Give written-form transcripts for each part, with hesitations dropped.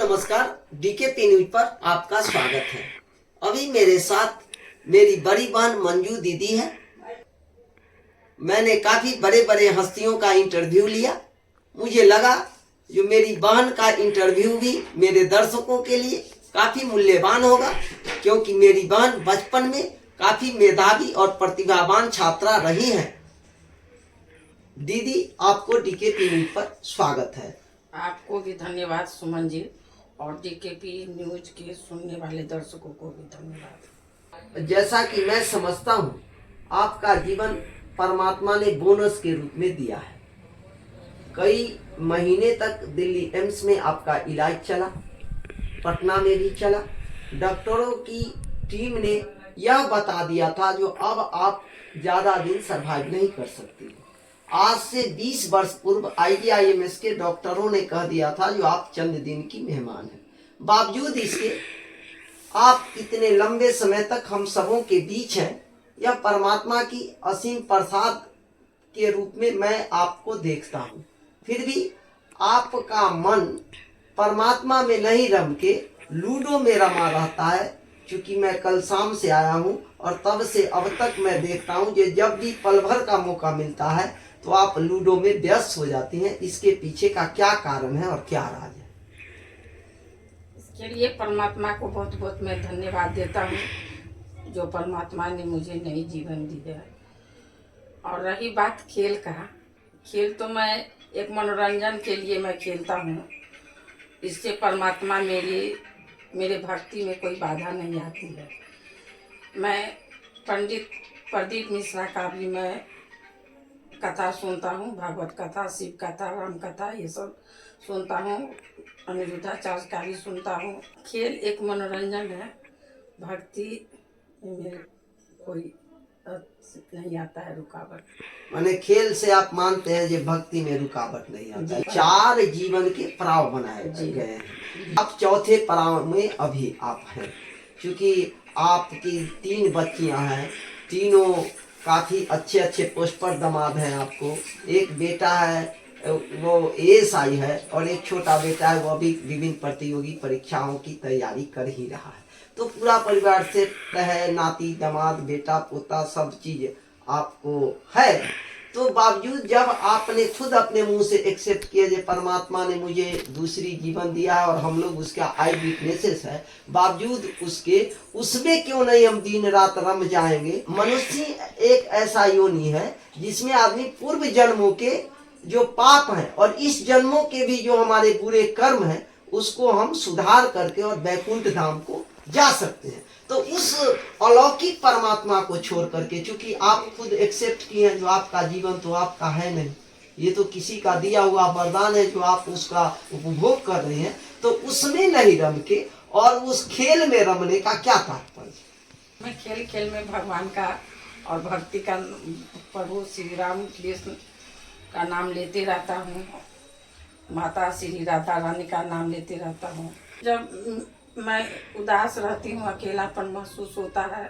नमस्कार, DKP news पर आपका स्वागत है। अभी मेरे साथ मेरी बड़ी बहन मंजू दीदी है। मैंने काफी बड़े बड़े हस्तियों का इंटरव्यू लिया। मुझे लगा जो मेरी बहन का इंटरव्यू भी मेरे दर्शकों के लिए काफी मूल्यवान होगा, क्योंकि मेरी बहन बचपन में काफी मेधावी और प्रतिभावान छात्रा रही हैं। दीदी, आपको डीकेपी न्यूज पर स्वागत है। आपको भी धन्यवाद सुमन जी, और डीकेपी न्यूज के सुनने वाले दर्शकों को भी धन्यवाद। जैसा कि मैं समझता हूँ, आपका जीवन परमात्मा ने बोनस के रूप में दिया है। कई महीने तक दिल्ली एम्स में आपका इलाज चला, पटना में भी चला। डॉक्टरों की टीम ने यह बता दिया था जो अब आप ज़्यादा दिन सर्वाइव नहीं कर सकती। आज से 20 वर्ष पूर्व IGIMS के डॉक्टरों ने कह दिया था जो आप चंद दिन की मेहमान हैं। बावजूद इसके आप इतने लंबे समय तक हम सबों के बीच हैं। यह परमात्मा की असीम प्रसाद के रूप में मैं आपको देखता हूँ। फिर भी आपका मन परमात्मा में नहीं रम के लूडो में रमा रहता है। क्योंकि मैं कल शाम से आया हूँ और तब से अब तक मैं देखता हूँ कि जब भी पल भर का मौका मिलता है तो आप लूडो में व्यस्त हो जाती हैं। इसके पीछे का क्या कारण है और क्या राज है? इसके लिए परमात्मा को बहुत बहुत मैं धन्यवाद देता हूँ, जो परमात्मा ने मुझे नई जीवन दी है। और रही बात खेल का, खेल तो मैं एक मनोरंजन के लिए मैं खेलता हूँ। इससे परमात्मा मेरे भक्ति में कोई बाधा नहीं आती है। मैं पंडित प्रदीप मिश्रा का भी मैं कथा सुनता हूँ, भागवत कथा, शिव कथा, राम कथा, ये सब सुनता हूँ। अनिरुद्धाचार्य का भी सुनता हूँ। खेल एक मनोरंजन है, भक्ति में कोई नहीं आता है रुकावट। माने खेल से आप मानते हैं कि भक्ति में रुकावट नहीं आता है। 4 जीवन के पड़ाव बनाए गए हैं। आप चौथे पड़ाव में अभी आप हैं। क्योंकि आपकी 3 बच्चियां हैं, तीनों काफी अच्छे अच्छे पोस्ट पर दामाद हैं आपको। एक बेटा है वो ASI है और एक छोटा बेटा है वो अभी विभिन्न प्रतियोगी परीक्षाओं की तैयारी कर ही रहा है। तो पूरा परिवार से है, नाती दामाद बेटा पोता सब चीज आपको है। तो बावजूद जब आपने खुद अपने मुंह से एक्सेप्ट किया कि परमात्मा ने मुझे दूसरी जीवन दिया है और हम लोग उसका आई विटनेसेस है, बावजूद उसके उसमें क्यों नहीं हम दिन रात रम जाएंगे। मनुष्य एक ऐसा योनि है जिसमें आदमी पूर्व जन्मों के जो पाप हैं और इस जन्मों के भी जो हमारे बुरे कर्म हैं उसको हम सुधार करके और वैकुंठ धाम को जा सकते हैं। तो उस अलौकिक परमात्मा को छोड़ करके, चूंकि आप खुद एक्सेप्ट किए हैं जो आपका जीवन तो आपका है नहीं, ये तो किसी का दिया हुआ वरदान है जो आप उसका उपभोग कर रहे हैं, तो उसमें नहीं रम के और उस खेल में रमने का क्या तात्पर्य? मैं खेल खेल में भगवान का और भक्ति का, प्रभु श्री राम कृष्ण का नाम लेते रहता हूँ, माता श्री राधा रानी का नाम लेते रहता हूँ। जब मैं उदास रहती हूँ, अकेलापन महसूस होता है,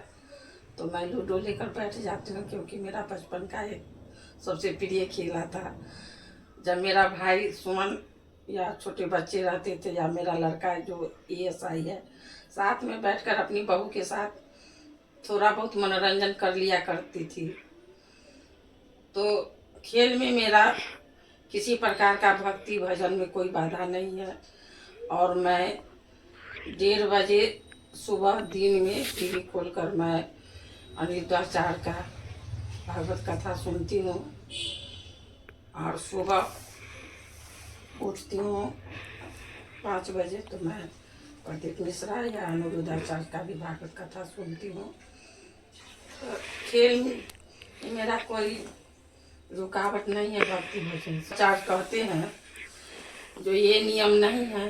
तो मैं लूडो लेकर बैठ जाती हूँ। क्योंकि मेरा बचपन का एक सबसे प्रिय खेला था। जब मेरा भाई सुमन या छोटे बच्चे रहते थे या मेरा लड़का जो ASI है, साथ में बैठकर अपनी बहू के साथ थोड़ा बहुत मनोरंजन कर लिया करती थी। तो खेल में मेरा किसी प्रकार का भक्ति भजन में कोई बाधा नहीं है। और मैं 1:30 बजे सुबह दिन में TV खोलकर मैं अनिरुद्धाचार्य का भागवत कथा सुनती हूँ। और सुबह उठती हूँ 5 बजे, तो मैं प्रदीप मिश्रा या अनिरुद्धाचार्य का भी भागवत कथा सुनती हूँ। तो खेल में मेरा कोई रुकावट नहीं है भक्ति भजन से। आचार्य कहते हैं जो ये नियम नहीं है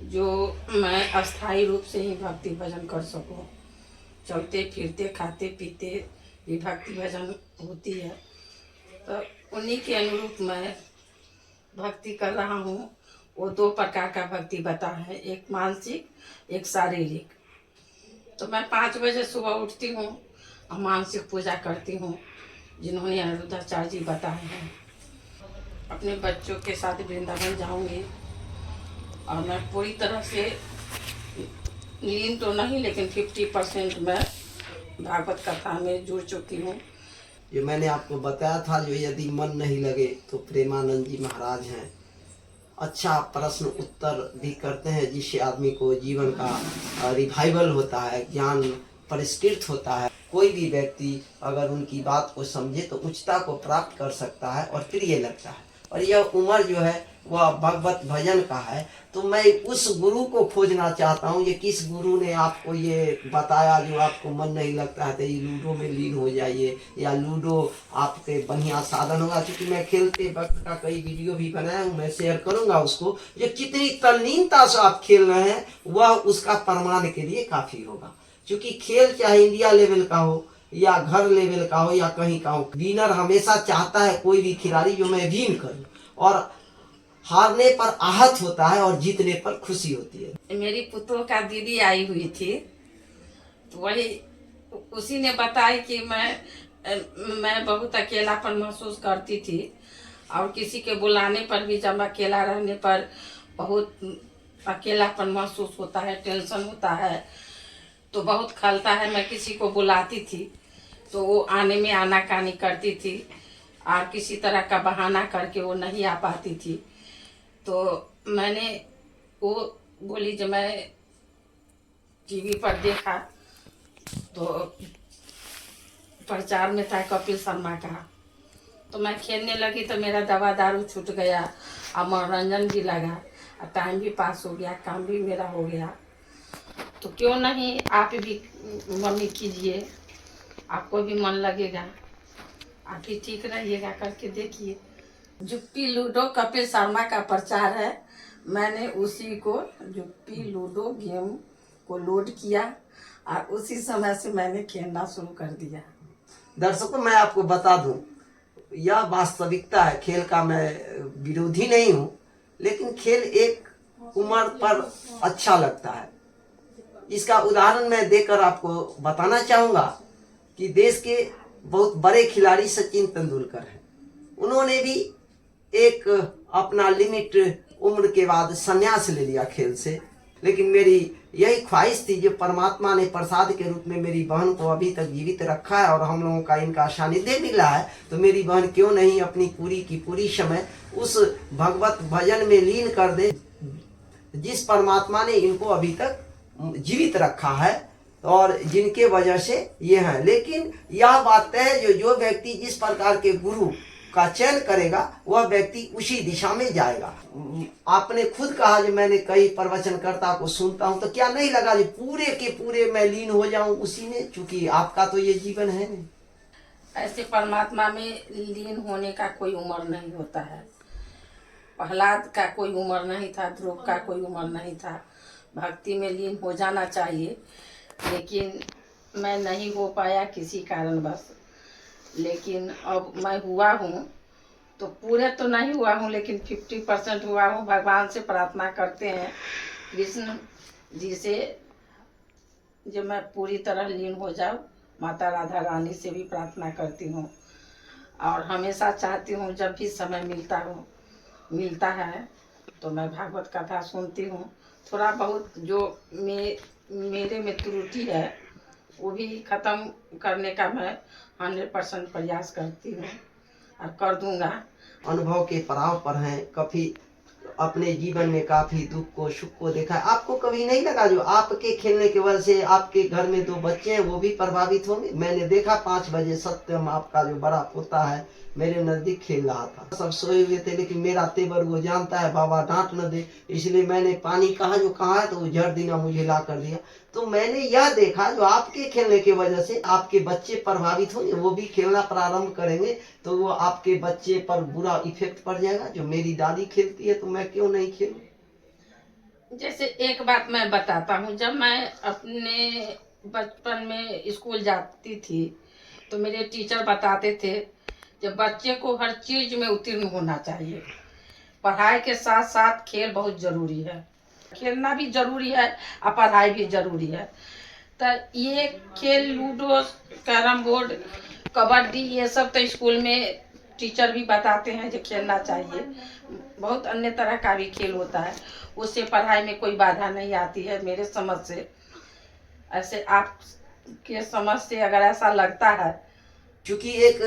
जो मैं अस्थायी रूप से ही भक्ति भजन कर सकूं। चलते फिरते खाते पीते भी भक्ति भजन होती है। तो उन्हीं के अनुरूप मैं भक्ति कर रहा हूँ। वो 2 प्रकार का भक्ति बता है, एक मानसिक एक शारीरिक। तो मैं 5 बजे सुबह उठती हूँ और मानसिक पूजा करती हूँ जिन्होंने अनिरुद्धाचार्य जी बताए हैं। अपने बच्चों के साथ वृंदावन जाऊंगी और मैं पूरी तरह से लीन तो नहीं, लेकिन 50% मैं भागवत कथा में जुड़ चुकी हूँ। जो मैंने आपको बताया था, जो यदि मन नहीं लगे तो प्रेमानंद जी महाराज हैं, अच्छा प्रश्न उत्तर भी करते हैं, जिससे आदमी को जीवन का रिवाइवल होता है, ज्ञान परिष्कृत होता है। कोई भी व्यक्ति अगर उनकी बात को समझे तो उच्चता को प्राप्त कर सकता है और प्रिय लगता है। और यह उम्र जो है वह भगवत भजन का है। तो मैं उस गुरु को खोजना चाहता हूँ। ये किस गुरु ने आपको ये बताया जो आपको मन नहीं लगता है तो ये लूडो में लीन हो जाइए, या लूडो आपके बढ़िया साधन होगा। क्योंकि मैं खेलते वक्त का कई वीडियो भी बनाया हूँ, मैं शेयर करूंगा उसको। जो कितनी तल्लीनता से आप खेल रहे हैं वह उसका प्रमाण के लिए काफी होगा। क्योंकि खेल चाहे इंडिया लेवल का हो या घर लेवल का हो या कहीं का हो, विनर हमेशा चाहता है कोई भी खिलाड़ी जो मैं विन करूं, और हारने पर आहत होता है और जीतने पर खुशी होती है। मेरी पुतों का दीदी आई हुई थी, तो वही उसी ने बताया कि मैं बहुत अकेलापन महसूस करती थी, और किसी के बुलाने पर भी जब अकेला रहने पर बहुत अकेलापन महसूस होता है, टेंशन होता है, तो बहुत खलता है। मैं किसी को बुलाती थी तो वो आने में आनाकानी करती थी, और किसी तरह का बहाना करके वो नहीं आ पाती थी। तो मैंने वो बोली, जब मैं टीवी पर देखा तो प्रचार में था कपिल शर्मा का, तो मैं खेलने लगी तो मेरा दवा दारू छूट गया और मनोरंजन भी लगा और टाइम भी पास हो गया, काम भी मेरा हो गया। तो क्यों नहीं आप भी मम्मी कीजिए, आपको भी मन लगेगा, आप भी ठीक रहिएगा, करके देखिए। जुप्पी लूडो कपिल शर्मा का प्रचार है। मैंने उसी को जुप्पी लूडो गेम को लोड किया और उसी समय से मैंने खेलना शुरू कर दिया। दर्शकों, मैं आपको बता दूं, यह वास्तविकता है। खेल का मैं विरोधी नहीं हूं, लेकिन खेल एक उम्र पर अच्छा लगता है। इसका उदाहरण मैं देकर आपको बताना चाहूंगा कि देश के बहुत बड़े खिलाड़ी सचिन तेंदुलकर हैं। उन्होंने भी एक अपना लिमिट उम्र के बाद संन्यास ले लिया खेल से। लेकिन मेरी यही ख्वाहिश थी, जो परमात्मा ने प्रसाद के रूप में मेरी बहन को अभी तक जीवित रखा है और हम लोगों का इनका सानिध्य मिला है, तो मेरी बहन क्यों नहीं अपनी पूरी की पूरी समय उस भगवत भजन में लीन कर दे जिस परमात्मा ने इनको अभी तक जीवित रखा है और जिनके वजह से ये है। लेकिन यह बात है, जो व्यक्ति जिस प्रकार के गुरु का चयन करेगा वह व्यक्ति उसी दिशा में जाएगा। आपने खुद कहा, जो मैंने कई प्रवचनकर्ता को सुनता हूं, तो क्या नहीं लगा जो पूरे के पूरे मैं लीन हो जाऊं उसी में? चूंकि आपका तो ये जीवन है नहीं। ऐसे परमात्मा में लीन होने का कोई उम्र नहीं होता है। प्रहलाद का कोई उम्र नहीं था, ध्रुव का कोई उम्र नहीं था। भक्ति में लीन हो जाना चाहिए, लेकिन मैं नहीं हो पाया किसी कारणवश। लेकिन अब मैं हुआ हूँ, तो पूरे तो नहीं हुआ हूँ, लेकिन 50% हुआ हूँ। भगवान से प्रार्थना करते हैं, कृष्ण जी से, जो मैं पूरी तरह लीन हो जाऊँ। माता राधा रानी से भी प्रार्थना करती हूँ और हमेशा चाहती हूँ जब भी समय मिलता है तो मैं भागवत कथा सुनती हूँ। थोड़ा बहुत जो मेरे में त्रुटि है वो भी ख़त्म करने का मैं 100% प्रयास करती हूँ और कर दूँगा। अनुभव के पड़ाव पर हैं, कभी अपने जीवन में काफी दुख को सुख को देखा है। आपको कभी नहीं लगा जो आपके खेलने की वजह से आपके घर में 2 बच्चे हैं वो भी प्रभावित होंगे? मैंने देखा 5 बजे सत्यम आपका जो बड़ा पोता है मेरे नजदीक खेल रहा था। सब सोए हुए थे, लेकिन मेरा तेवर वो जानता है बाबा डांट न दे, इसलिए मैंने पानी कहा है तो वो झड़ देना मुझे ला कर दिया। तो मैंने यह देखा जो आपके खेलने की वजह से आपके बच्चे प्रभावित होंगे, वो भी खेलना प्रारंभ करेंगे, तो वो आपके बच्चे पर बुरा इफेक्ट पड़ जाएगा। जो मेरी दादी खेलती है तो मैं क्यों नहीं खेलूं? जैसे एक बात मैं बताता हूँ, जब मैं अपने बचपन में स्कूल जाती थी तो मेरे टीचर बताते थे कि बच्चे को हर चीज में उत्तीर्ण होना चाहिए। पढ़ाई के साथ साथ खेल बहुत जरूरी है, खेलना भी जरूरी है और पढ़ाई भी जरूरी है। तो ये खेल लूडो, कैरम बोर्ड, कबड्डी, ये सब तो स्कूल में टीचर भी बताते हैं जो खेलना चाहिए। बहुत अन्य तरह का भी खेल होता है, उससे पढ़ाई में कोई बाधा नहीं आती है मेरे समझ से। ऐसे आपके समझ से अगर ऐसा लगता है, क्योंकि एक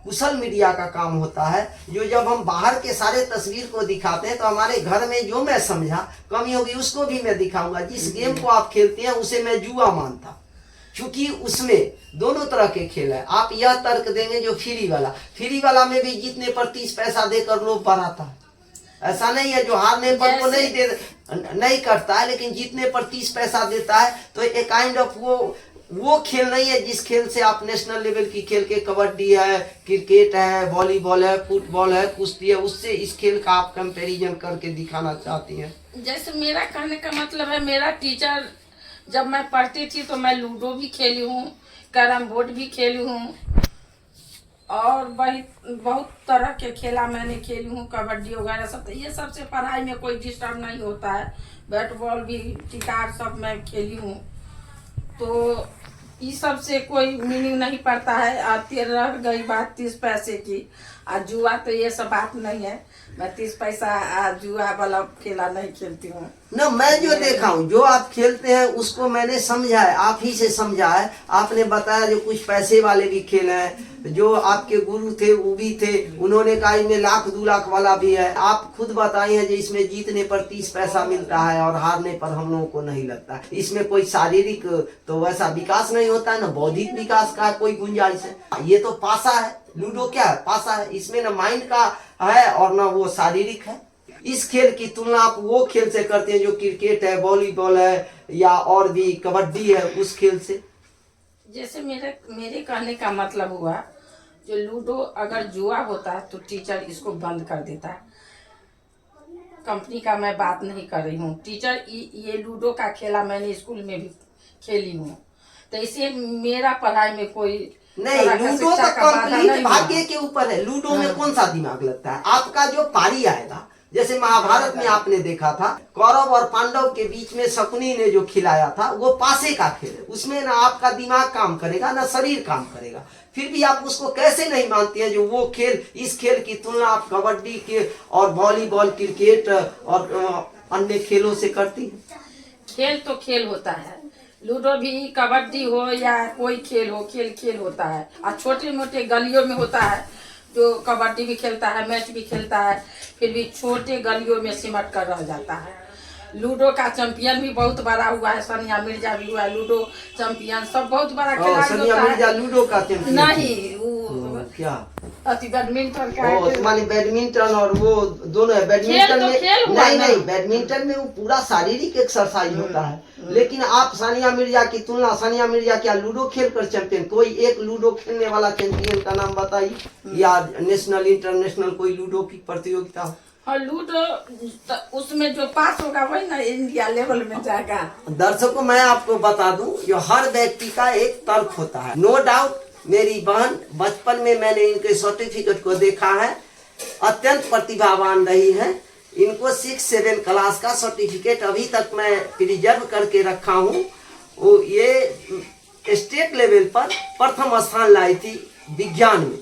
कुशल मीडिया का काम होता है, जो जब हम बाहर के सारे तस्वीर को दिखाते हैं तो हमारे घर में जो मैं समझा कमी होगी उसको भी मैं दिखाऊंगा। जिस गेम को आप खेलते हैं उसे मैं जुआ मानता, क्योंकि उसमें दोनों तरह के खेल है। आप यह तर्क देंगे जो फ्री वाला में भी जीतने पर 30 पैसा देकर लोग बढ़ाता है। ऐसा नहीं है जो हारने पर वो नहीं करता है, लेकिन जीतने पर 30 पैसा देता है। तो एक काइंड ऑफ वो खेल नहीं है जिस खेल से आप नेशनल लेवल की खेल के, कबड्डी है, क्रिकेट है, वॉलीबॉल है, फुटबॉल है, कुश्ती है, उससे इस खेल का आप कंपैरिजन करके दिखाना चाहती हैं। जैसे मेरा कहने का मतलब है, मेरा टीचर जब मैं पढ़ती थी तो मैं लूडो भी खेली हूँ, कैरम बोर्ड भी खेली हूँ, और बहुत तरह के खेला मैंने खेली हूँ, कबड्डी वगैरह सब। ये सबसे पढ़ाई में कोई डिस्टर्ब नहीं होता है। बैट बॉल भी, टिकार सब मैं खेली हूँ, तो इस सब से कोई मीनिंग नहीं पड़ता है। आती रह गई बात 30 पैसे की, आज जुआ तो ये सब बात नहीं है। मैं 30 पैसा जुआ वाला खेला नहीं खेलती हूँ न। मैं जो देखा हूँ, जो आप खेलते हैं उसको मैंने समझा है, आप ही से समझा है। आपने बताया जो कुछ पैसे वाले भी खेल हैं, जो आपके गुरु थे वो भी थे, उन्होंने कहा इसमें 1,00,000 2,00,000 वाला भी है। आप खुद बताई हैं जो इसमें जीतने पर 30 पैसा मिलता है और हारने पर हम लोगों को नहीं लगता। इसमें कोई शारीरिक तो वैसा विकास नहीं होता है, न बौद्धिक विकास का कोई गुंजाइश है। ये तो पासा है, लूडो क्या है, पासा है। इसमें न माइंड का है और न वो शारीरिक है। इस खेल की तुलना आप वो खेल से करते हैं जो क्रिकेट है, वॉलीबॉल है, या और भी कबड्डी है, उस खेल से। जैसे मेरे कहने का मतलब हुआ, जो लूडो अगर जुआ होता है तो टीचर इसको बंद कर देता है। कंपनी का मैं बात नहीं कर रही हूँ। टीचर ये लूडो का खेला मैंने स्कूल में भी खेली हूँ, तो इसे मेरा पढ़ाई में कोई नहीं, लूडो तो कंप्लीट भाग्य के ऊपर है। लूडो में कौन सा दिमाग लगता है? आपका जो पारी आएगा, जैसे महाभारत में आपने देखा था कौरव और पांडव के बीच में शकुनी ने जो खिलाया था, वो पासे का खेल है। उसमें ना आपका दिमाग काम करेगा ना शरीर काम करेगा, फिर भी आप उसको कैसे नहीं मानती हैं जो वो खेल, इस खेल की तुलना आप कबड्डी के और वॉलीबॉल, क्रिकेट और अन्य खेलों से करती हैं? खेल तो खेल होता है, लूडो भी, कबड्डी हो या कोई खेल हो, खेल होता है। और छोटे मोटे गलियों में होता है, जो कबड्डी भी खेलता है, मैच भी खेलता है, फिर भी छोटे गलियों में सिमट कर रह जाता है। लूडो का चैंपियन भी बहुत बड़ा हुआ है, सानिया मिर्जा भी हुआ है, लूडो चैंपियन सब बहुत बड़ा खिलाड़ी सानिया मिर्जा लूडो का चैंपियन नहीं, वो क्या अति बैडमिंटन का माने बैडमिंटन, और वो दोनों है। बैडमिंटन में नहीं, बैडमिंटन में वो पूरा शारीरिक एक्सरसाइज होता है। लेकिन आप सानिया मिर्जा की तुलना, सानिया मिर्जा क्या लूडो खेल कर चैंपियन? कोई एक लूडो खेलने वाला चैंपियन का नाम बताइए, या नेशनल इंटरनेशनल कोई लूडो की प्रतियोगिता हो। और लूडो उसमें जो पास होगा वही ना इंडिया लेवल में जाएगा। दर्शकों, मैं आपको बता दूं, जो हर व्यक्ति का एक तर्क होता है। नो डाउट मेरी बहन बचपन में मैंने इनके सर्टिफिकेट को देखा है, अत्यंत प्रतिभावान रही है। इनको 6-7 क्लास का सर्टिफिकेट अभी तक मैं प्रिजर्व करके रखा हूँ। वो ये स्टेट लेवल पर प्रथम स्थान लाई थी विज्ञान में,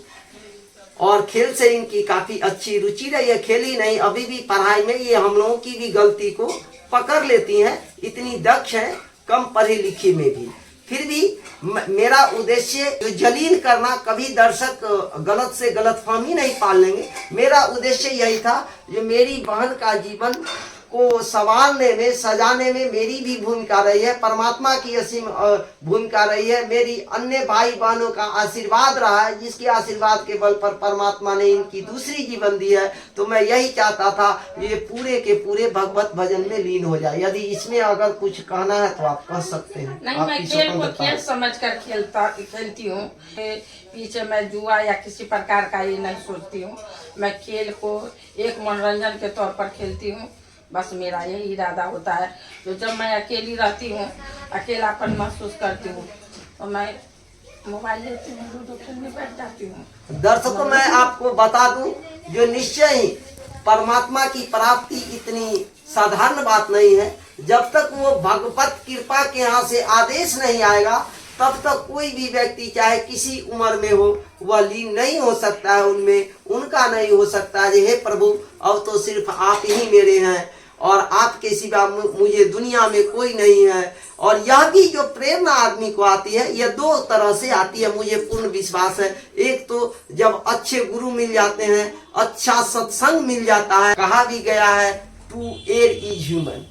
और खेल से इनकी काफी अच्छी रुचि रही है। खेल ही नहीं, अभी भी पढ़ाई में ये हम लोगों की भी गलती को पकड़ लेती हैं। इतनी दक्ष है, कम पढ़ी लिखी में भी। फिर भी मेरा उद्देश्य जो जलील करना, कभी दर्शक गलत से गलतफहमी नहीं पाल लेंगे। मेरा उद्देश्य यही था, जो मेरी बहन का जीवन को संवारने में, सजाने में मेरी भी भूमिका रही है, परमात्मा की असीम भूमिका रही है, मेरी अन्य भाई बहनों का आशीर्वाद रहा है, जिसके आशीर्वाद के बल पर परमात्मा ने इनकी दूसरी जीवन दी है। तो मैं यही चाहता था ये पूरे के पूरे भगवत भजन में लीन हो जाए। यदि इसमें अगर कुछ कहना है तो आप कह सकते हैं। नहीं, मैं खेल को खेल समझकर खेलती हूँ। पीछे मैं जुआ या किसी प्रकार का ये नहीं सोचती हूँ। मैं खेल को एक मनोरंजन के तौर पर खेलती हूँ, बस मेरा यही इरादा होता है। तो जब मैं अकेली रहती हूँ, अकेलापन महसूस करती हूँ, तो मैं मोबाइल लेती हूँ, लूडो खेलने बैठ जाती हूँ। दर्शकों, मैं आपको बता दूं, जो निश्चय ही परमात्मा की प्राप्ति इतनी साधारण बात नहीं है। जब तक वो भगवत कृपा के यहाँ से आदेश नहीं आएगा, तब तक कोई भी व्यक्ति चाहे किसी उम्र में हो, वह लीन नहीं हो सकता है उनमें, उनका नहीं हो सकता है। हे प्रभु, अब तो सिर्फ आप ही मेरे हैं, और आपके सिवा मुझे दुनिया में कोई नहीं है। और यह भी जो प्रेरणा आदमी को आती है, यह दो तरह से आती है, मुझे पूर्ण विश्वास है। एक तो जब अच्छे गुरु मिल जाते हैं, अच्छा सत्संग मिल जाता है। कहा भी गया है टू एयर इज ह्यूमन।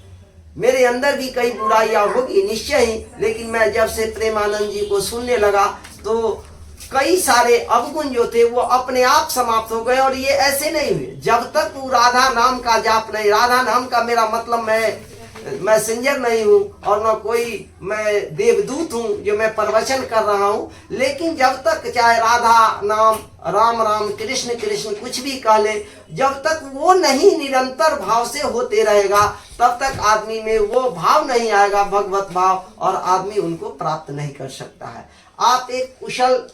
मेरे अंदर भी कई बुराइयां होगी निश्चय ही, लेकिन मैं जब से प्रेमानंद जी को सुनने लगा तो कई सारे अवगुण जो थे वो अपने आप समाप्त हो गए। और ये ऐसे नहीं हुए जब तक वो राधा नाम का जाप नहीं, राधा नाम का मेरा मतलब मैं मैसेंजर नहीं हूँ और न कोई मैं देवदूत हूँ जो मैं प्रवचन कर रहा हूँ, लेकिन जब तक चाहे राधा नाम, राम राम, कृष्ण कृष्ण कुछ भी कह ले, जब तक वो नहीं निरंतर भाव से होते रहेगा तब तक आदमी में वो भाव नहीं आएगा, भगवत भाव, और आदमी उनको प्राप्त नहीं कर सकता है। आप एक कुशल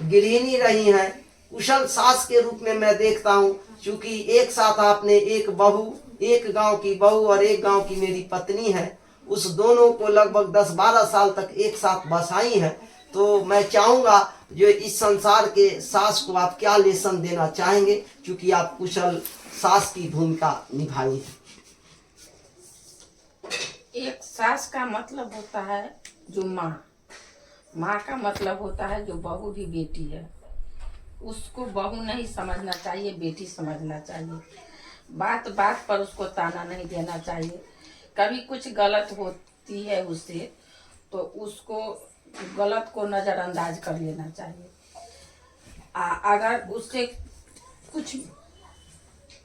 गृहिणी रही हैं, कुशल सास के रूप में मैं देखता हूँ, क्योंकि एक साथ आपने एक बहू, एक गांव की बहू और एक गांव की मेरी पत्नी है, उस दोनों को लगभग 10-12 साल तक एक साथ बसाई है। तो मैं चाहूंगा जो इस संसार के सास को आप क्या लेसन देना चाहेंगे, क्योंकि आप कुशल सास की भूमिका निभाई है। एक सास का मतलब होता है जो माँ, माँ का मतलब होता है जो बहू भी बेटी है। उसको बहू नहीं समझना चाहिए, बेटी समझना चाहिए। बात बात पर उसको ताना नहीं देना चाहिए। कभी कुछ गलत होती है उससे तो उसको गलत को नज़रअंदाज कर लेना चाहिए। अगर उससे कुछ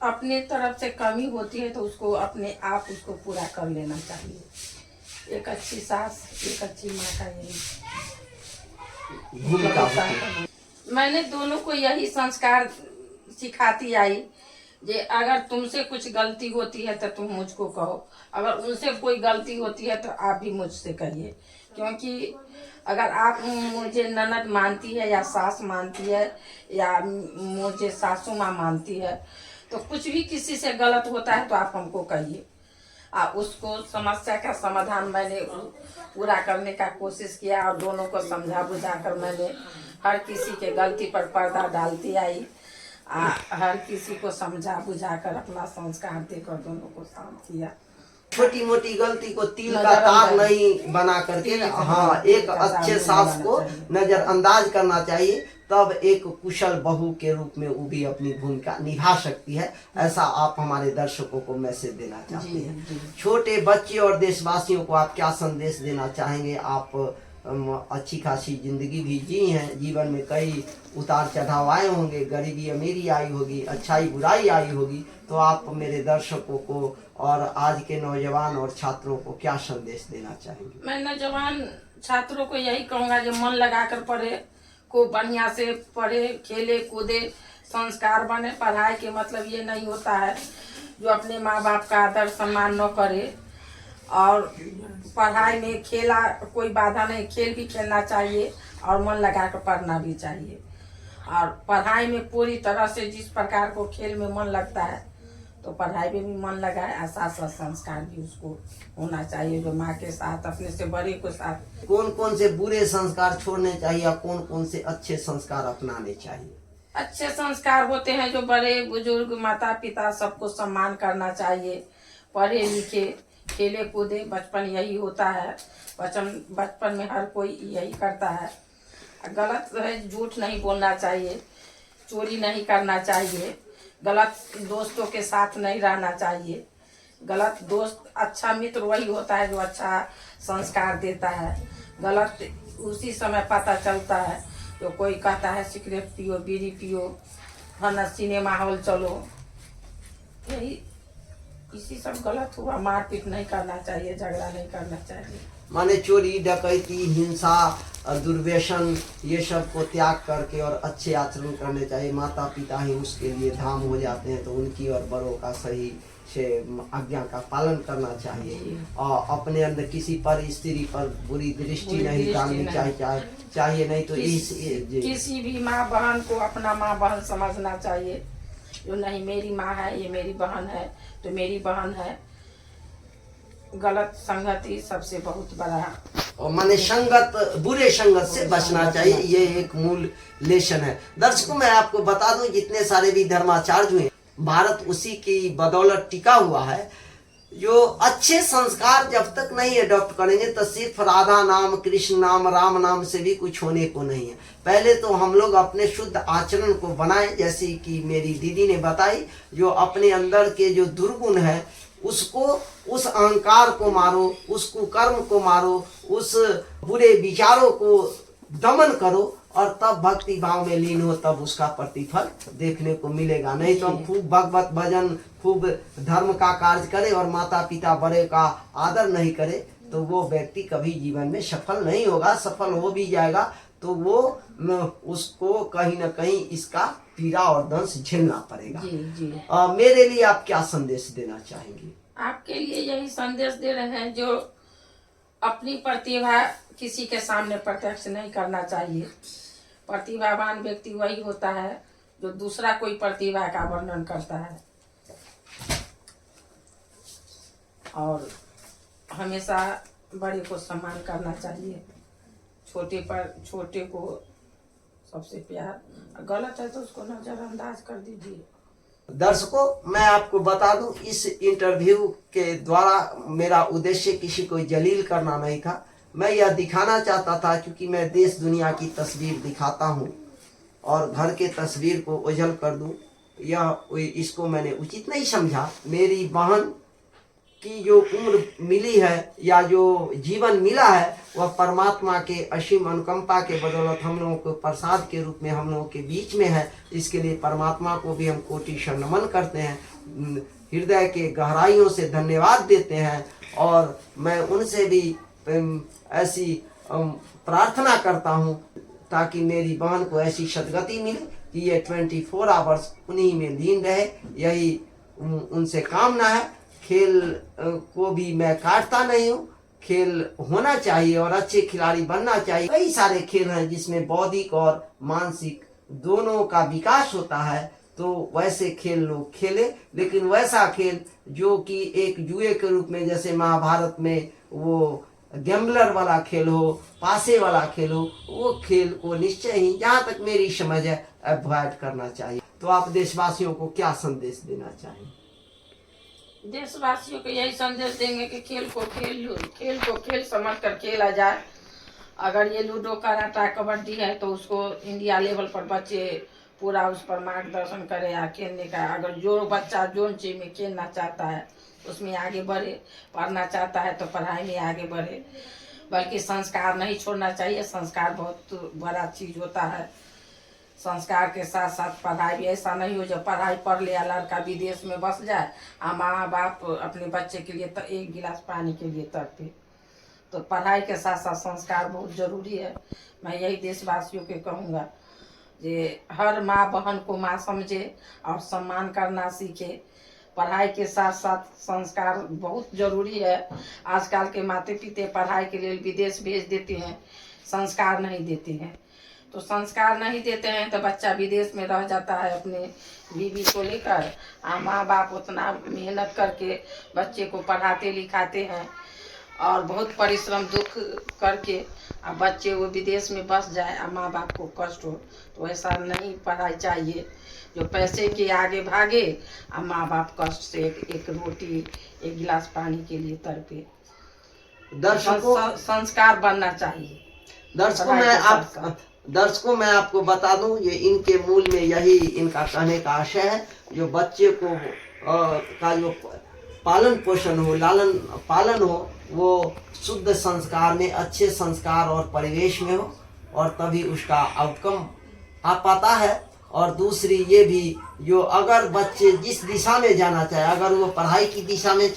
अपने तरफ से कमी होती है तो उसको अपने आप उसको पूरा कर लेना चाहिए। एक अच्छी सास, एक अच्छी माँ का यही भूमिका होती है। मैंने दोनों को यही संस्कार सिखाती आई जे अगर तुमसे कुछ गलती होती है तो तुम मुझको कहो, अगर उनसे कोई गलती होती है तो आप भी मुझसे कहिए। क्योंकि अगर आप मुझे ननद मानती है या सास मानती है या मुझे सासू माँ मानती है तो कुछ भी किसी से गलत होता है तो आप हमको कहिए। उसको समस्या का समाधान मैंने पूरा करने का कोशिश किया और दोनों को समझा बुझा कर मैंने हर किसी के गलती पर पर्दा डालती आई। हर किसी को समझा बुझा कर अपना संस्कार देकर दोनों को शांत किया। छोटी मोटी गलती को तिल का तार नहीं बना करके, हाँ, एक अच्छे सास को नजरअंदाज करना चाहिए, तब एक कुशल बहू के रूप में वो भी अपनी भूमिका निभा सकती है। ऐसा आप हमारे दर्शकों को मैसेज देना चाहते हैं। छोटे बच्चे और देशवासियों को आप क्या संदेश देना चाहेंगे? आप अच्छी खासी जिंदगी भी जी हैं, जीवन में कई उतार चढ़ाव आए होंगे, गरीबी अमीरी आई होगी, अच्छाई बुराई आई होगी, तो आप मेरे दर्शकों को और आज के नौजवान और छात्रों को क्या संदेश देना चाहेंगे? मैं नौजवान छात्रों को यही कहूँगा जो मन लगाकर पढ़े, को बढ़िया से पढ़े, खेले कूदे, संस्कार बने। पढ़ाई के मतलब ये नहीं होता है जो अपने माँ बाप का आदर सम्मान न करे। और पढ़ाई में खेला कोई बाधा नहीं, खेल भी खेलना चाहिए और मन लगा कर पढ़ना भी चाहिए। और पढ़ाई में पूरी तरह से जिस प्रकार को खेल में मन लगता है तो पढ़ाई में भी मन लगाए। ऐसा संस्कार भी उसको होना चाहिए जो माँ के साथ, अपने से बड़े के साथ। कौन कौन से बुरे संस्कार छोड़ने चाहिए और कौन कौन से अच्छे संस्कार अपनाने चाहिए? अच्छे संस्कार होते हैं जो बड़े बुजुर्ग, माता पिता, सबको सम्मान करना चाहिए। पढ़े लिखे, खेले कूदे, बचपन यही होता है। बचपन में हर कोई यही करता है। गलत है, झूठ नहीं बोलना चाहिए, चोरी नहीं करना चाहिए, गलत दोस्तों के साथ नहीं रहना चाहिए। गलत दोस्त, अच्छा मित्र वही होता है जो अच्छा संस्कार देता है। गलत उसी समय पता चलता है जो कोई कहता है सिगरेट पियो, बीड़ी पियो, है सिनेमा हॉल चलो, यही इसी सब गलत हुआ। मारपीट नहीं करना चाहिए, झगड़ा नहीं करना चाहिए। माने चोरी, डकैती, हिंसा, दुर्व्यसन, ये सब को त्याग करके और अच्छे आचरण करने चाहिए। माता पिता ही उसके लिए धाम हो जाते हैं, तो उनकी और बड़ों का सही से आज्ञा का पालन करना चाहिए। और अपने अंदर किसी पर, स्त्री पर बुरी दृष्टि नहीं डालनी चाहिए नहीं तो किसी भी माँ बहन को अपना माँ बहन समझना चाहिए। जो नहीं मेरी माँ है, ये मेरी बहन है तो मेरी बहन है। गलत संगति सबसे बहुत बड़ा, और माने संगत, बुरे संगत से बचना चाहिए, ये एक मूल लेसन है। दर्शकों, मैं आपको बता दूं जितने सारे भी धर्माचार्य हुए, भारत उसी की बदौलत टिका हुआ है। जो अच्छे संस्कार जब तक नहीं अडॉप्ट करेंगे तो सिर्फ राधा नाम, कृष्ण नाम, राम नाम से भी कुछ होने को नहीं है। पहले तो हम लोग अपने शुद्ध आचरण को बनाएं, जैसे कि मेरी दीदी ने बताई, जो अपने अंदर के जो दुर्गुण है उसको, उस अहंकार को मारो, उस कुकर्म को मारो, उस बुरे विचारों को दमन करो, और तब भक्ति भाव में लीन हो, तब उसका प्रतिफल देखने को मिलेगा। नहीं तो हम खूब भगवत भजन, खूब धर्म का कार्य करे और माता पिता बड़े का आदर नहीं करे, तो वो व्यक्ति कभी जीवन में सफल नहीं होगा। सफल हो भी जाएगा तो वो उसको कहीं ना कहीं इसका पीड़ा और दंश झेलना पड़ेगा। जी जी। मेरे लिए आप क्या संदेश देना चाहेंगे? आपके लिए यही संदेश दे रहे हैं, जो अपनी प्रतिभा किसी के सामने प्रत्यक्ष नहीं करना चाहिए। प्रतिभावान व्यक्ति वही होता है जो दूसरा कोई प्रतिभा का वर्णन करता है, और हमेशा बड़े को सम्मान करना चाहिए, छोटे को सबसे प्यार, गलत है तो उसको नजरअंदाज कर दीजिए। दर्शकों, मैं आपको बता दूं, इस इंटरव्यू के द्वारा मेरा उद्देश्य किसी को जलील करना नहीं था। मैं यह दिखाना चाहता था, क्योंकि मैं देश दुनिया की तस्वीर दिखाता हूं और घर के तस्वीर को उजल कर दूं, इसको मैंने उचित नहीं समझा। मेरी बहन की जो उम्र मिली है या जो जीवन मिला है, वह परमात्मा के असीम अनुकंपा के बदौलत हम लोगों को प्रसाद के रूप में हम लोगों के बीच में है। इसके लिए परमात्मा को भी हम कोटि नमन करते हैं, हृदय के गहराइयों से धन्यवाद देते हैं। और मैं उनसे भी ऐसी प्रार्थना करता हूँ ताकि मेरी बहन को ऐसी सद्गति मिले कि ये 24 आवर्स उन्हीं में लीन रहे, यही उनसे कामना है। खेल को भी मैं काटता नहीं हूँ, खेल होना चाहिए और अच्छे खिलाड़ी बनना चाहिए। कई सारे खेल हैं जिसमें बौद्धिक और मानसिक दोनों का विकास होता है, तो वैसे खेल लोग खेले, लेकिन वैसा खेल जो कि एक जुए के रूप में, जैसे महाभारत में वो गैम्बलर वाला खेल हो, पासे वाला खेल हो, वो खेल को निश्चय ही, जहाँ तक मेरी समझ है, अवॉइड करना चाहिए। तो आप देशवासियों को क्या संदेश देना चाहिए? देशवासियों को यही संदेश देंगे कि खेल को खेल समझ कर खेला जाए। अगर ये लूडो, कराटा, कबड्डी है तो उसको इंडिया लेवल पर बच्चे पूरा उस पर मार्गदर्शन करे या खेलने का। अगर जो बच्चा जोन चीज में खेलना चाहता है उसमें आगे बढ़े, पढ़ना चाहता है तो पढ़ाई में आगे बढ़े, बल्कि संस्कार नहीं छोड़ना चाहिए। संस्कार बहुत बड़ा चीज होता है। संस्कार के साथ साथ पढ़ाई भी, ऐसा नहीं हो जब पढ़ाई पढ़ लिया लड़का विदेश में बस जाए और माँ बाप अपने बच्चे के लिए एक गिलास पानी के लिए तड़पे। तो पढ़ाई के साथ साथ संस्कार बहुत जरूरी है। मैं यही देशवासियों के कहूँगा कि हर माँ बहन को माँ समझे और सम्मान करना सीखे। पढ़ाई के साथ साथ संस्कार बहुत जरूरी है। आजकल के माता पिता पढ़ाई के लिए विदेश भेज देते हैं, संस्कार नहीं देते हैं। तो संस्कार नहीं देते हैं तो बच्चा विदेश में रह जाता है अपने बीवी को लेकर। माँ बाप उतना मेहनत करके बच्चे को पढ़ाते लिखाते हैं और बहुत परिश्रम दुख करके अब बच्चे वो विदेश में बस जाए और माँ बाप को कष्ट हो, तो ऐसा नहीं पढ़ाई चाहिए। जो पैसे के आगे भागे और माँ बाप कष्ट से एक रोटी, एक गिलास पानी के लिए तड़पे। संस्कार बनना चाहिए। दर्शकों, मैं आपको बता दूं, ये इनके मूल में यही इनका कहने का आशय है। जो बच्चे को का जो पालन पोषण हो, लालन पालन हो, वो शुद्ध संस्कार में, अच्छे संस्कार और परिवेश में हो, और तभी उसका आउटकम आ पाता है। और दूसरी ये भी, जो अगर बच्चे जिस दिशा में जाना चाहे, अगर वो पढ़ाई की दिशा में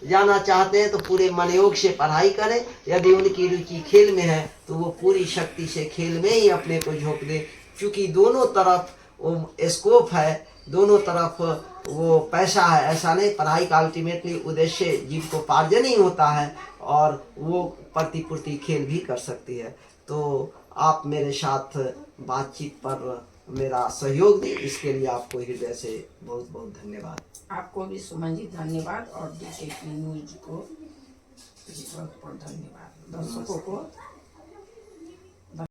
जाना चाहते हैं तो पूरे मनयोग से पढ़ाई करें। यदि उनकी रुचि खेल में है तो वो पूरी शक्ति से खेल में ही अपने को झोंक दे, क्योंकि दोनों तरफ वो स्कोप है, दोनों तरफ वो पैसा है। ऐसा नहीं, पढ़ाई का अल्टीमेटली उद्देश्य जीविकोपार्जन ही होता है और वो प्रतिपूर्ति खेल भी कर सकती है। तो आप मेरे साथ बातचीत पर मेरा सहयोग दें, इसके लिए आपको हृदय से बहुत बहुत धन्यवाद। आपको भी सुमन जी धन्यवाद, और DKP न्यूज को बहुत बहुत धन्यवाद। दर्शकों को